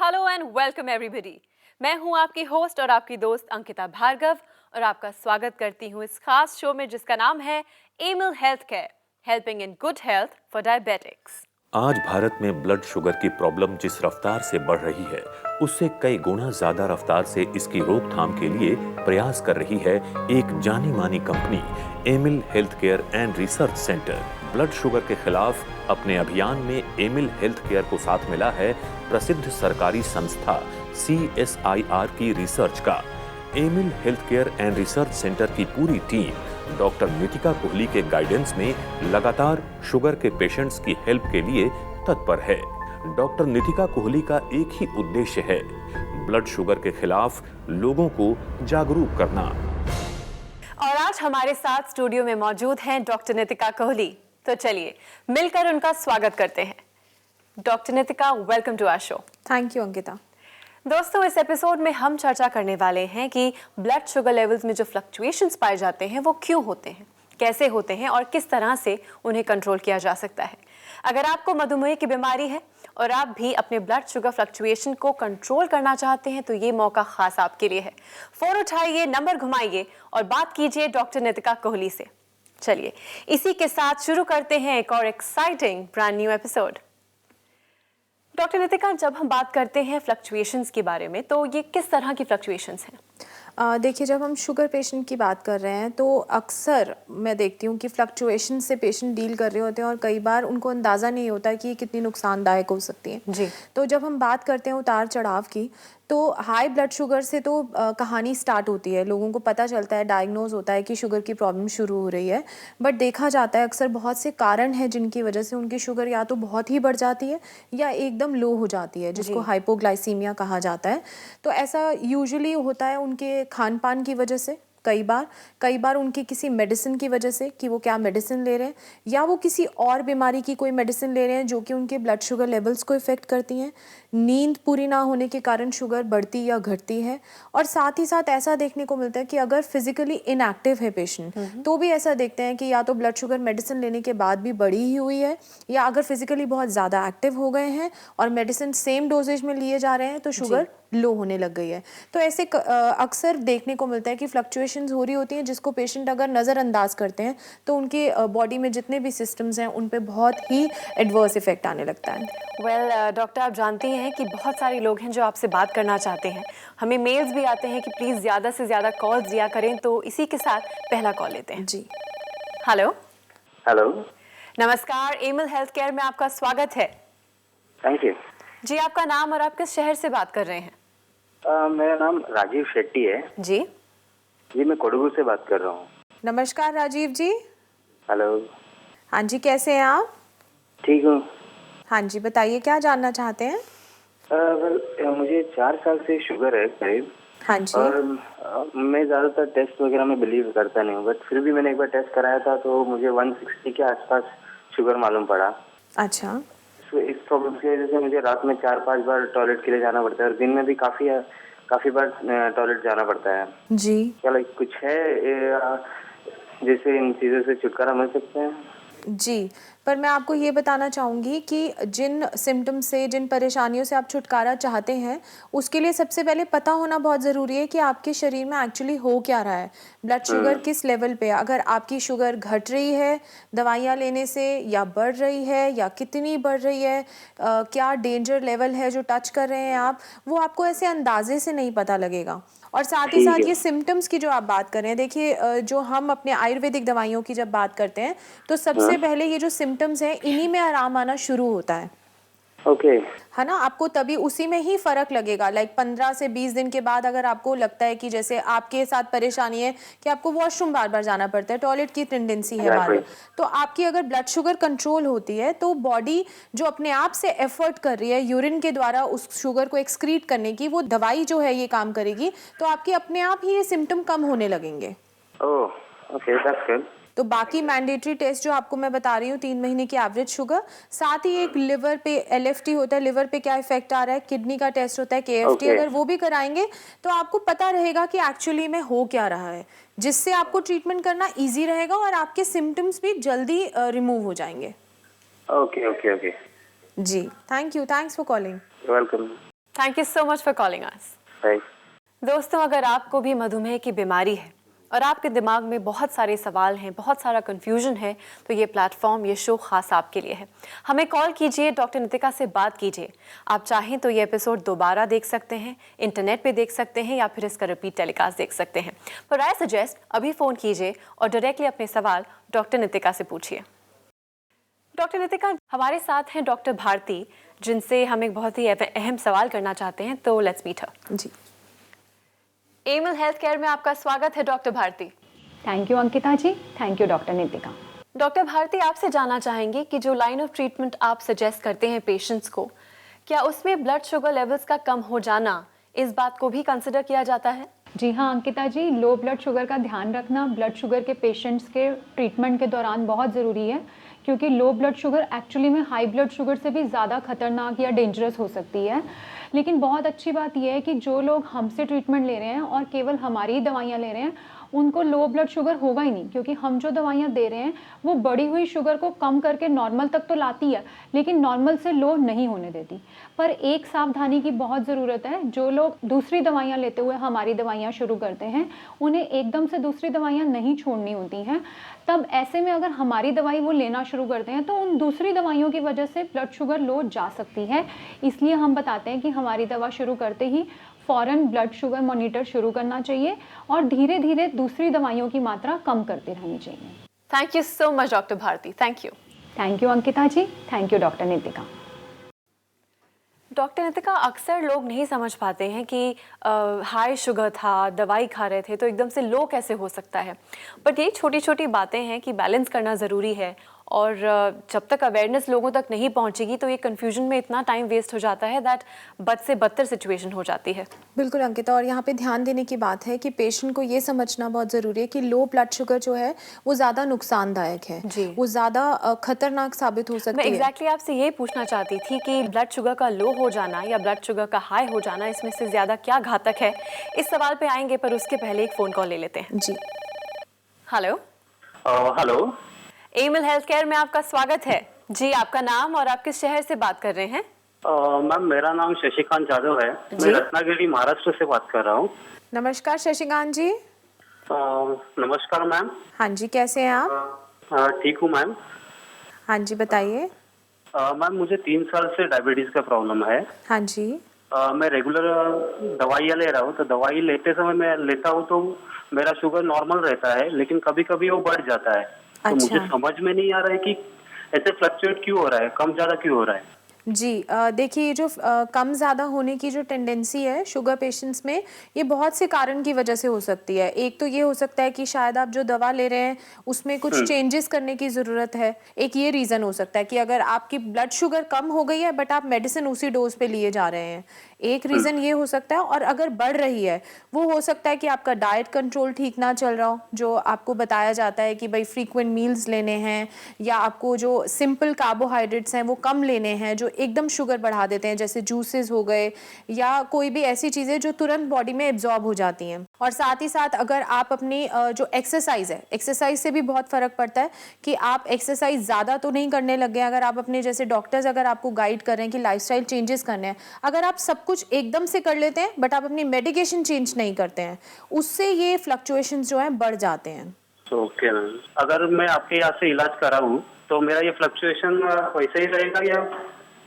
Hello and welcome everybody. मैं हूं आपकी होस्ट और आपकी दोस्त अंकिता भार्गव और आपका स्वागत करती हूं इस खास शो में जिसका नाम है Amil health care, helping in good health for diabetics. आज भारत में ब्लड शुगर की प्रॉब्लम जिस रफ्तार से बढ़ रही है, उससे कई गुना ज्यादा रफ्तार से इसकी रोकथाम के लिए प्रयास कर रही है एक जानी मानी कंपनी Amil health care and research centre. Blood sugar के खिलाफ अपने अभियान में एमिल हेल्थ केयर को साथ मिला है प्रसिद्ध सरकारी संस्था CSIR की रिसर्च का। Amil health care and research centre की पूरी टीम डॉक्टर नितिका कोहली के गाइडेंस में लगातार शुगर के पेशेंट्स की हेल्प के लिए तत्पर है। डॉक्टर नितिका कोहली का एक ही उद्देश्य है, ब्लड शुगर के खिलाफ लोगों को जागरूक करना। और आज हमारे साथ स्टूडियो में मौजूद हैं डॉक्टर नितिका कोहली। तो चलिए मिलकर उनका स्वागत करते हैं। Doctor Nitika, welcome to our show. Thank you Ankita. दोस्तों, इस एपिसोड में हम चर्चा करने वाले हैं कि ब्लड शुगर लेवल्स में जो फ्लक्चुएशंस पाए जाते हैं वो क्यों होते हैं, कैसे होते हैं और किस तरह से उन्हें कंट्रोल किया जा सकता है। अगर आपको मधुमेह की बीमारी है और आप भी अपने ब्लड शुगर फ्लक्चुएशन को कंट्रोल करना चाहते हैं तो ये मौका खास आपके लिए है। फोन उठाइए, नंबर घुमाइए और बात कीजिए डॉक्टर नितिका कोहली से। चलिए इसी के साथ शुरू करते हैं एक और exciting brand new episode. Doctor Nitika, जब हम बात करते हैं फ्लक्चुएशंस के बारे में तो ये किस तरह की फ्लक्चुएशंस हैं? देखिए, जब हम शुगर पेशेंट की बात कर रहे हैं तो अक्सर मैं देखती हूँ कि फ्लक्चुएशन से पेशेंट डील कर रहे होते हैं और कई बार उनको अंदाज़ा नहीं होता कि ये कितनी नुकसानदायक हो सकती है। जी। तो जब हम बात करते हैं उतार चढ़ाव की, तो हाई ब्लड शुगर से तो कहानी स्टार्ट होती है, लोगों को पता चलता है, डायग्नोज होता है कि शुगर की प्रॉब्लम शुरू हो रही है। बट देखा जाता है अक्सर बहुत से कारण हैं जिनकी वजह से उनकी शुगर या तो बहुत ही बढ़ जाती है या एकदम लो हो जाती है, जिसको हाइपोग्लाइसीमिया कहा जाता है। तो ऐसा यूजुअली होता है उनके खान पान की वजह से, कई बार उनकी किसी मेडिसिन की वजह से कि वो क्या मेडिसिन ले रहे हैं, या वो किसी और बीमारी की कोई मेडिसिन ले रहे हैं जो कि उनके ब्लड शुगर लेवल्स को इफ़ेक्ट करती हैं। नींद पूरी ना होने के कारण शुगर बढ़ती या घटती है। और साथ ही साथ ऐसा देखने को मिलता है कि अगर फिजिकली इनएक्टिव है पेशेंट तो भी ऐसा देखते हैं कि या तो ब्लड शुगर मेडिसिन लेने के बाद भी बढ़ी ही हुई है, या अगर फिजिकली बहुत ज़्यादा एक्टिव हो गए हैं और मेडिसिन सेम डोजेज में लिए जा रहे हैं तो शुगर लो होने लग गई है। तो ऐसे अक्सर देखने को मिलता है कि फ्लक्चुएशंस हो रही होती हैं, जिसको पेशेंट अगर नज़रअंदाज करते हैं तो उनके बॉडी में जितने भी सिस्टम्स हैं उन पे बहुत ही एडवर्स इफेक्ट आने लगता है। वेल डॉक्टर, आप जानती हैं कि बहुत सारे लोग हैं जो आपसे बात करना चाहते हैं। हमें मेल्स भी आते हैं कि प्लीज़ ज़्यादा से ज़्यादा कॉल्स दिया करें, तो इसी के साथ पहला कॉल लेते हैं। जी, हेलो। हेलो, नमस्कार, एमिल हेल्थ केयर में आपका स्वागत है। Thank you. जी, आपका नाम और आप किस शहर से बात कर रहे हैं? मेरा नाम राजीव शेट्टी है। जी। जी, मैं कोडगू से बात कर रहा हूँ। नमस्कार राजीव जी। हेलो। हाँ जी, कैसे हैं आप? ठीक हूँ। हाँ जी, बताइए क्या जानना चाहते हैं? मुझे 4 साल से शुगर है करीब। हाँ जी। और मैं ज़्यादातर टेस्ट वगैरह में बिलीव करता नहीं हूँ, बट फिर भी मैंने एक बार टेस्ट कराया था तो मुझे 160 के आसपास शुगर मालूम पड़ा। अच्छा। तो इस प्रॉब्लम की वजह से मुझे रात में 4-5 बार टॉयलेट के लिए जाना पड़ता है और दिन में भी काफ़ी बार टॉयलेट जाना पड़ता है। जी। क्या कुछ है जिससे इन चीज़ों से छुटकारा मिल सकते हैं? जी, पर मैं आपको ये बताना चाहूँगी कि जिन सिम्टम से, जिन परेशानियों से आप छुटकारा चाहते हैं, उसके लिए सबसे पहले पता होना बहुत ज़रूरी है कि आपके शरीर में एक्चुअली हो क्या रहा है, ब्लड शुगर किस लेवल पे है। अगर आपकी शुगर घट रही है दवाइयाँ लेने से, या बढ़ रही है, या कितनी बढ़ रही है, क्या डेंजर लेवल है जो टच कर रहे हैं आप, वो आपको ऐसे अंदाजे से नहीं पता लगेगा। और साथ ही साथ ये सिम्टम्स की जो आप बात कर रहे हैं, देखिए जो हम अपने आयुर्वेदिक दवाइयों की जब बात करते हैं तो सबसे पहले ये जो सिम्टम्स हैं इन्हीं में आराम आना शुरू होता है। ओके। है ना, आपको तभी उसी में ही फर्क लगेगा। लाइक 15 से 20 दिन के बाद अगर आपको लगता है कि जैसे आपके साथ परेशानी है कि आपको वॉशरूम बार बार जाना पड़ता है, टॉयलेट की टेंडेंसी है बार बार, तो आपकी अगर ब्लड शुगर कंट्रोल होती है तो बॉडी जो अपने आप से एफर्ट कर रही है यूरिन के द्वारा उस शुगर को एक्सक्रीट करने की, वो दवाई जो है ये काम करेगी, तो आपके अपने आप ही ये सिम्टम कम होने लगेंगे। ओह, ओके, दैट्स गुड। तो बाकी मैंडेटरी टेस्ट जो आपको मैं बता रही हूँ, 3 महीने की एवरेज शुगर, साथ ही एक लिवर पे LFT होता है, लिवर पे क्या इफेक्ट आ रहा है, किडनी का टेस्ट होता है KFT, अगर वो भी कराएंगे तो आपको पता रहेगा कि एक्चुअली में हो क्या रहा है, जिससे आपको ट्रीटमेंट करना ईजी रहेगा और आपके सिम्टम्स भी जल्दी रिमूव हो जाएंगे। Okay okay okay. जी, thank you, thanks for calling. Welcome. Thank you so much for calling us. Bye. दोस्तों, अगर आपको भी मधुमेह की बीमारी है और आपके दिमाग में बहुत सारे सवाल हैं, बहुत सारा कंफ्यूजन है, तो ये प्लेटफॉर्म, ये शो खास आपके लिए है। हमें कॉल कीजिए, डॉक्टर नितिका से बात कीजिए। आप चाहें तो ये एपिसोड दोबारा देख सकते हैं, इंटरनेट पे देख सकते हैं, या फिर इसका रिपीट टेलीकास्ट देख सकते हैं। पर आई सजेस्ट अभी फ़ोन कीजिए और डायरेक्टली अपने सवाल डॉक्टर नितिका से पूछिए। डॉक्टर नितिका, हमारे साथ हैं डॉक्टर भारती, जिनसे हम एक बहुत ही अहम सवाल करना चाहते हैं, तो लेट्स मीट हर। जी, एमिल हेल्थ केयर में आपका स्वागत है doctor Bharti. Thank you Ankita ji, thank you doctor Nitika. Doctor Bharti, आपसे जानना चाहेंगे कि जो लाइन ऑफ ट्रीटमेंट आप सजेस्ट करते हैं पेशेंट्स को, क्या उसमें ब्लड शुगर लेवल्स का कम हो जाना, इस बात को भी कंसिडर किया जाता है? जी हाँ अंकिता जी, लो ब्लड शुगर का ध्यान रखना ब्लड शुगर के पेशेंट्स के ट्रीटमेंट के दौरान बहुत ज़रूरी है, क्योंकि लो ब्लड शुगर एक्चुअली में हाई ब्लड शुगर से भी ज़्यादा खतरनाक या डेंजरस हो सकती है। लेकिन बहुत अच्छी बात यह है कि जो लोग हमसे ट्रीटमेंट ले रहे हैं और केवल हमारी ही दवाइयाँ ले रहे हैं, उनको लो ब्लड शुगर होगा ही नहीं, क्योंकि हम जो दवाइयाँ दे रहे हैं वो बढ़ी हुई शुगर को कम करके नॉर्मल तक तो लाती है, लेकिन नॉर्मल से लो नहीं होने देती। पर एक सावधानी की बहुत ज़रूरत है, जो लोग दूसरी दवाइयाँ लेते हुए हमारी दवाइयाँ शुरू करते हैं, उन्हें एकदम से दूसरी दवाइयाँ नहीं छोड़नी होती हैं। तब ऐसे में अगर हमारी दवाई वो लेना शुरू करते हैं तो उन दूसरी दवाइयों की वजह से ब्लड शुगर लो जा सकती है। इसलिए हम बताते हैं कि हमारी दवा शुरू करते ही फ़ौरन ब्लड शुगर मॉनिटर शुरू करना चाहिए और धीरे धीरे दूसरी दवाइयों की मात्रा कम करते रहनी चाहिए। Thank you so much doctor Bharti, thank you. Thank you Ankita ji, thank you doctor Nitika. Doctor Nitika, अक्सर लोग नहीं समझ पाते हैं कि हाई शुगर था, दवाई खा रहे थे, तो एकदम से लो कैसे हो सकता है। बट ये छोटी छोटी बातें हैं कि बैलेंस करना ज़रूरी है, और जब तक अवेयरनेस लोगों तक नहीं पहुंचेगी तो ये कन्फ्यूजन में इतना टाइम वेस्ट हो जाता है दैट बद से बदतर सिचुएशन हो जाती है। बिल्कुल अंकिता, और यहाँ पे ध्यान देने की बात है कि पेशेंट को ये समझना बहुत ज़रूरी है कि लो ब्लड शुगर जो है वो ज़्यादा नुकसानदायक है जी। वो ज़्यादा खतरनाक साबित हो मैं सकती है। एग्जैक्टली आपसे ये पूछना चाहती थी कि ब्लड शुगर का लो हो जाना या ब्लड शुगर का हाई हो जाना, इसमें से ज़्यादा क्या घातक है, इस सवाल पे आएंगे, पर उसके पहले एक फ़ोन कॉल ले लेते हैं। जी, hello. Hello. Emil health care में आपका स्वागत है जी। आपका नाम और आप किस शहर से बात कर रहे हैं? मैम, मेरा नाम शशिकांत जादव है। मैं रत्नागिरी, महाराष्ट्र से बात कर रहा हूँ। नमस्कार शशिकांत जी। नमस्कार मैम। हाँ जी, कैसे हैं आप? ठीक हूँ मैम। हाँ जी, बताइए। मैम, मुझे 3 साल से डायबिटीज का प्रॉब्लम है। हाँ जी। मैं रेगुलर दवाइयाँ ले रहा हूँ, तो दवाई लेते समय मैं लेता हूँ तो मेरा शुगर नॉर्मल रहता है, लेकिन कभी कभी वो बढ़ जाता है। तो मुझे समझ में नहीं आ रहा है कि ऐसे फ्लक्चुएट क्यों हो रहा है, कम ज्यादा क्यों हो रहा है। जी, देखिए, जो कम ज़्यादा होने की जो टेंडेंसी है शुगर पेशेंट्स में, ये बहुत से कारण की वजह से हो सकती है। एक तो ये हो सकता है कि शायद आप जो दवा ले रहे हैं उसमें कुछ चेंजेस करने की ज़रूरत है। एक ये रीज़न हो सकता है कि अगर आपकी ब्लड शुगर कम हो गई है बट आप मेडिसिन उसी डोज पे लिए जा रहे हैं, एक रीज़न ये हो सकता है। और अगर बढ़ रही है, वो हो सकता है कि आपका डाइट कंट्रोल ठीक ना चल रहा हो, जो आपको बताया जाता है कि भाई फ्रीक्वेंट मील्स लेने हैं, या आपको जो सिंपल कार्बोहाइड्रेट्स हैं वो कम लेने हैं, जो एकदम शुगर बढ़ा देते हैं, जैसे जूसेस हो गए या कोई भी ऐसी चीज़ें जो तुरंत बॉडी में एब्जॉर्ब हो जाती हैं। और साथ ही साथ अगर आप अपनी जो एक्सरसाइज है, एक्सरसाइज से भी बहुत फ़र्क पड़ता है कि आप एक्सरसाइज ज़्यादा तो नहीं करने लग गए। अगर आप अपने जैसे डॉक्टर्स अगर आपको गाइड कर रहे हैं कि लाइफस्टाइल चेंजेस करने हैं, अगर आप सब कुछ एकदम से कर लेते हैं बट आप अपनी मेडिकेशन चेंज नहीं करते हैं, उससे ये फ्लक्चुएशंस जो हैं बढ़ जाते हैं। ओके मैम, अगर मैं आपके यहाँ से इलाज कराऊँ तो मेरा ये फ्लक्चुएशन वैसे ही रहेगा या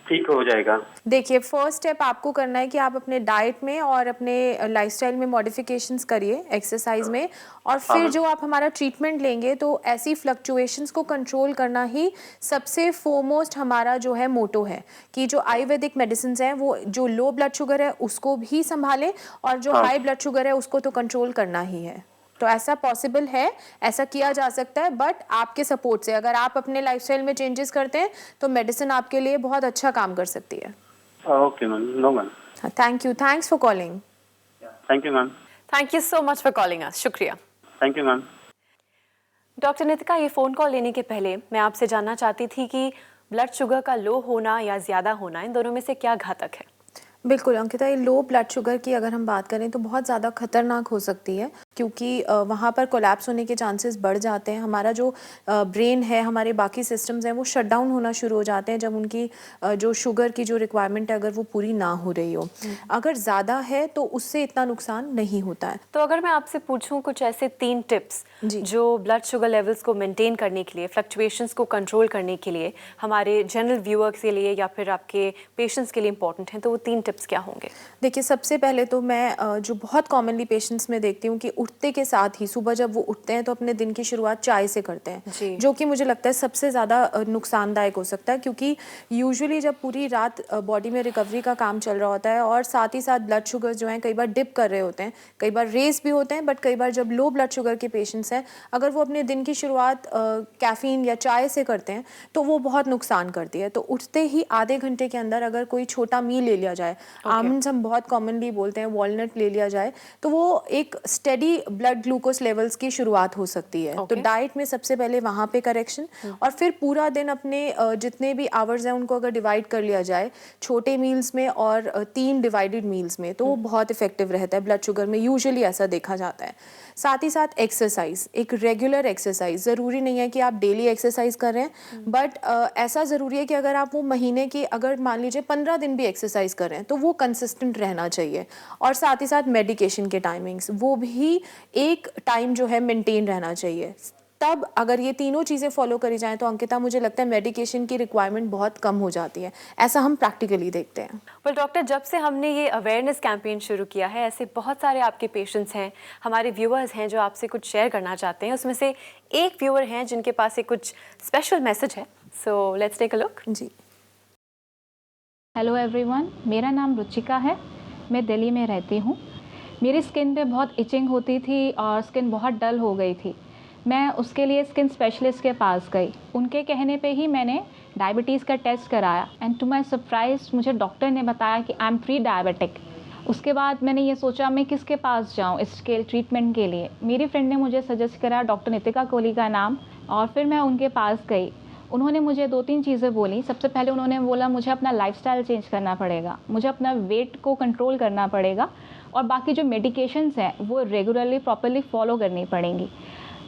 ठीक हो जाएगा? देखिए, फर्स्ट स्टेप आपको करना है कि आप अपने डाइट में और अपने लाइफस्टाइल में मॉडिफिकेशंस करिए, एक्सरसाइज में, और फिर जो आप हमारा ट्रीटमेंट लेंगे तो ऐसी फ्लक्चुएशंस को कंट्रोल करना ही सबसे फोरमोस्ट हमारा जो है मोटो है कि जो आयुर्वेदिक मेडिसिन हैं वो जो लो ब्लड शुगर है उसको भी संभालें और जो हाई ब्लड शुगर है उसको तो कंट्रोल करना ही है। तो ऐसा पॉसिबल है, ऐसा किया जा सकता है, बट आपके सपोर्ट से। अगर आप अपने लाइफस्टाइल में चेंजेस करते हैं तो मेडिसिन आपके लिए बहुत अच्छा काम कर सकती है। Okay ma'am, no ma'am. Thank you, thanks for calling. Thank you ma'am. Thank you so much for calling us, शुक्रिया। थैंक यू मैम। डॉक्टर नितिका, ये फ़ोन कॉल लेने के पहले मैं आपसे जानना चाहती थी कि ब्लड शुगर का लो होना या ज़्यादा होना, इन दोनों में से क्या घातक है? बिल्कुल अंकिता, ये लो ब्लड शुगर की अगर हम बात करें तो बहुत ज़्यादा खतरनाक हो सकती है, क्योंकि वहाँ पर कोलैप्स होने के चांसेस बढ़ जाते हैं। हमारा जो ब्रेन है, हमारे बाकी सिस्टम्स हैं, वो शट डाउन होना शुरू हो जाते हैं जब उनकी जो शुगर की जो रिक्वायरमेंट है अगर वो पूरी ना हो रही हो। अगर ज़्यादा है तो उससे इतना नुकसान नहीं होता है। तो अगर मैं आपसे पूछूं कुछ ऐसे 3 टिप्स जो ब्लड शुगर लेवल्स को मेंटेन करने के लिए, फ्लक्चुएशंस को कंट्रोल करने के लिए हमारे जनरल व्यूअर्स के लिए या फिर आपके पेशेंट्स के लिए इंपॉर्टेंट हैं, तो वो 3 टिप्स क्या होंगे? देखिए, सबसे पहले तो मैं जो बहुत कॉमनली पेशेंट्स में देखती हूँ कि उठते के साथ ही सुबह जब वो उठते हैं तो अपने दिन की शुरुआत चाय से करते हैं, जो कि मुझे लगता है सबसे ज़्यादा नुकसानदायक हो सकता है, क्योंकि यूजुअली जब पूरी रात बॉडी में रिकवरी का काम चल रहा होता है और साथ ही साथ ब्लड शुगर जो हैं कई बार डिप कर रहे होते हैं, कई बार रेस भी होते हैं, बट कई बार जब लो ब्लड शुगर के पेशेंट्स हैं अगर वो अपने दिन की शुरुआत कैफ़ीन या चाय से करते हैं तो वो बहुत नुकसान करती है। तो उठते ही आधे घंटे के अंदर अगर कोई छोटा मील ले लिया जाए, आमंड्स हम बहुत कॉमनली बोलते हैं, वॉलनट ले लिया जाए, तो वो एक स्टेडी ब्लड ग्लूकोज लेवल्स की शुरुआत हो सकती है। तो डाइट में सबसे पहले वहाँ पे करेक्शन, और फिर पूरा दिन अपने जितने भी आवर्स हैं उनको अगर डिवाइड कर लिया जाए छोटे मील्स में और 3 डिवाइडेड मील्स में, तो वो बहुत इफेक्टिव रहता है ब्लड शुगर में, यूजुअली ऐसा देखा जाता है। साथ ही साथ एक्सरसाइज, एक रेगुलर एक्सरसाइज, ज़रूरी नहीं है कि आप डेली एक्सरसाइज कर रहे हैं, बट ऐसा ज़रूरी है कि अगर आप वो महीने की अगर मान लीजिए 15 दिन भी एक्सरसाइज कर रहे हैं तो वो कंसिस्टेंट रहना चाहिए। और साथ ही साथ मेडिकेशन के टाइमिंग्स, वो भी एक टाइम जो है मेंटेन रहना चाहिए। तब अगर ये तीनों चीज़ें फॉलो करी जाएं तो अंकिता मुझे लगता है मेडिकेशन की रिक्वायरमेंट बहुत कम हो जाती है, ऐसा हम प्रैक्टिकली देखते हैं। वेल डॉक्टर, जब से हमने ये अवेयरनेस कैंपेन शुरू किया है, ऐसे बहुत सारे आपके पेशेंट्स हैं, हमारे व्यूअर्स हैं जो आपसे कुछ शेयर करना चाहते हैं। उसमें से एक व्यूअर हैं जिनके पास एक कुछ स्पेशल मैसेज है, so let's take a look. जी, हेलो एवरीवन, मेरा नाम रुचिका है, मैं दिल्ली में रहती हूँ। मेरी स्किन पे बहुत इचिंग होती थी और स्किन बहुत डल हो गई थी। मैं उसके लिए स्किन स्पेशलिस्ट के पास गई। उनके कहने पे ही मैंने डायबिटीज़ का टेस्ट कराया एंड टू माय सरप्राइज मुझे डॉक्टर ने बताया कि आई एम प्री डायबिटिक। उसके बाद मैंने ये सोचा मैं किसके पास जाऊँ इसके ट्रीटमेंट के लिए। मेरी फ्रेंड ने मुझे सजेस्ट करा डॉक्टर नितिका कोहली का नाम, और फिर मैं उनके पास गई। उन्होंने मुझे 2-3 चीज़ें बोली। सबसे पहले उन्होंने बोला मुझे अपना लाइफस्टाइल चेंज करना पड़ेगा, मुझे अपना वेट को कंट्रोल करना पड़ेगा, और बाकी जो मेडिकेशंस हैं वो रेगुलरली प्रॉपर्ली फॉलो करनी पड़ेंगी।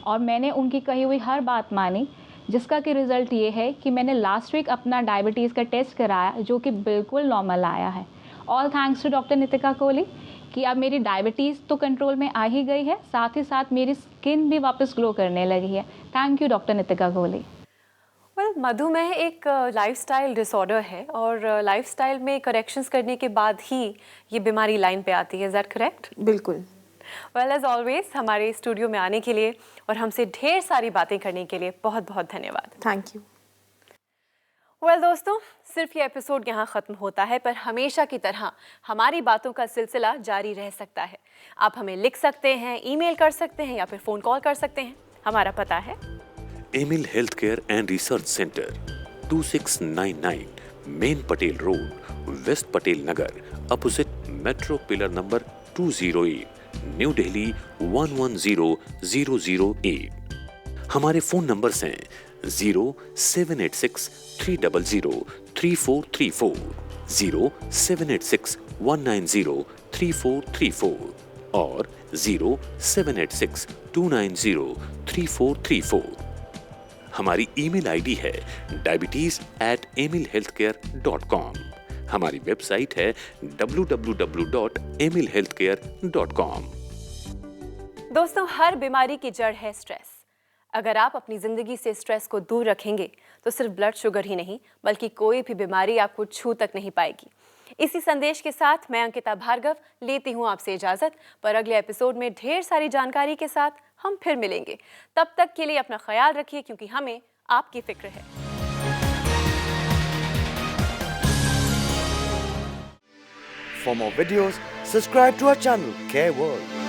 और मैंने उनकी कही हुई हर बात मानी, जिसका कि रिज़ल्ट ये है कि मैंने लास्ट वीक अपना डायबिटीज़ का टेस्ट कराया जो कि बिल्कुल नॉर्मल आया है। All thanks to doctor Nitika Kohli कि अब मेरी डायबिटीज़ तो कंट्रोल में आ ही गई है, साथ ही साथ मेरी स्किन भी वापस ग्लो करने लगी है। Thank you doctor Nitika Kohli. Well, मधुमेह एक लाइफस्टाइल डिसऑर्डर है और लाइफस्टाइल में करेक्शंस करने के बाद ही ये बीमारी लाइन पे आती है। Is that correct? बिल्कुल। वेल, एज ऑलवेज हमारे स्टूडियो में आने के लिए और हमसे ढेर सारी बातें करने के लिए बहुत बहुत धन्यवाद। Thank you. वेल दोस्तों, सिर्फ ये एपिसोड यहाँ ख़त्म होता है, पर हमेशा की तरह हमारी बातों का सिलसिला जारी रह सकता है। आप हमें लिख सकते हैं, ईमेल कर सकते हैं या फिर फ़ोन कॉल कर सकते हैं। हमारा पता है Amil health care and research centre, 2699 main Patel road, west Patel Nagar, opposite metro pillar number 208, new Delhi 110008। हमारे फोन नंबर्स हैं 0786-300-3434, 0786-190-3434 और 0786-290-3434। हमारी ईमेल आईडी है diabetes@emilhealthcare.com। हमारी वेबसाइट है www.emilhealthcare.com। दोस्तों, हर बीमारी की जड़ है स्ट्रेस। अगर आप अपनी ज़िंदगी से स्ट्रेस को दूर रखेंगे तो सिर्फ ब्लड शुगर ही नहीं बल्कि कोई भी बीमारी आपको छू तक नहीं पाएगी। इसी संदेश के साथ मैं अंकिता भार्गव लेती हूँ आपसे इजाज़त, पर अगले एपिसोड में ढेर सारी जानकारी के साथ हम फिर मिलेंगे। तब तक के लिए अपना ख्याल रखिए, क्योंकि हमें आपकी फिक्र है। For more videos, subscribe to our channel, Care World.